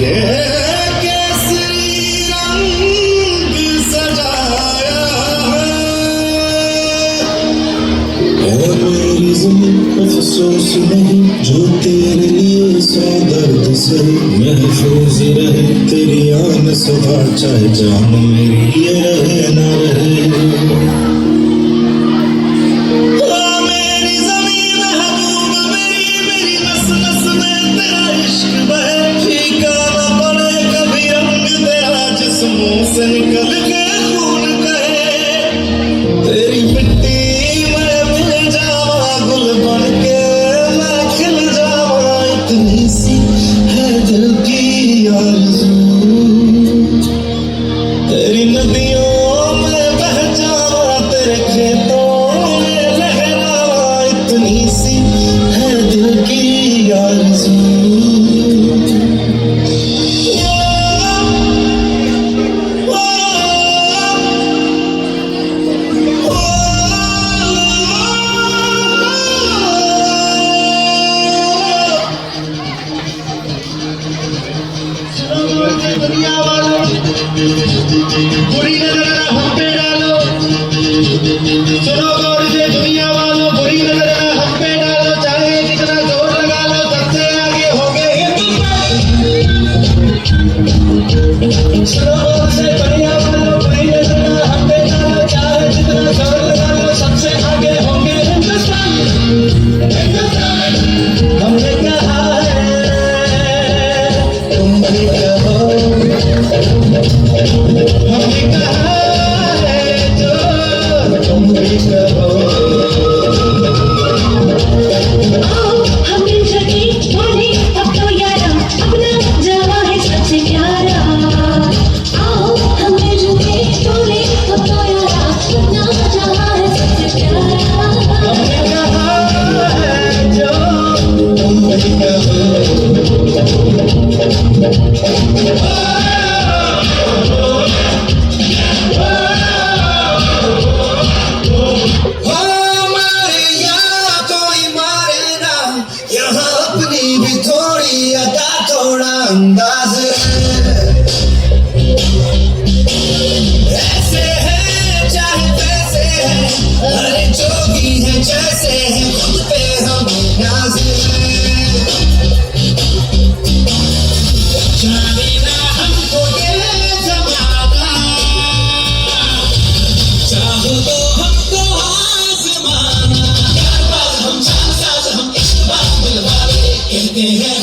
ये केसरी रंग सजाया है मेरी ज़मीं अफसोस नहीं जो तेरे लिए सौ दर्द से महफूज रहे तेरी आन सुबह चाहे जान मेरी ये रहे ना रहे से निकल के खून कहे तेरी मिट्टी में मिल जावा गुल बन के मैं खिल जावा इतनी सी है दिल की आरज़ू तेरी नदियों में बह जावा तेरे खेतों में लहरावा इतनी सी है दिल की आरज़ू दुनिया वालों बुरी नजर हम पे डालो सुनो गौर से दुनिया वालों बुरी नजर हम पे डालो चाहे जितना जोर लगा लो सबसे आगे हो गए हिंदुस्तान सुनो गौर से दुनिया वालों बुरी नजर हम पे डालो चाहे जितना जोर लगा लो सबसे आगे होंगे हिंदुस्तान हमने कहा है तुम भी कहो हमने कहा है जो तुम भी कहो हम मिल सके बोले अब तो यारा अपना जवा है सबसे प्यारा आओ हम मिल सके बोले अब तो यारा अपना जवा है सबसे प्यारा हमने कहा है जो तुम भी कहो भी थोड़ी अदा थोड़ा अंदाज ऐसे है चाहे वैसे है अरे जो भी है जैसे है खुद पे हम नाज जाने ना हमको ये जमाना चाहो तो हमको आसमाना यार बात हम चांद साज हम इश्क बात दिल वाले कहते हैं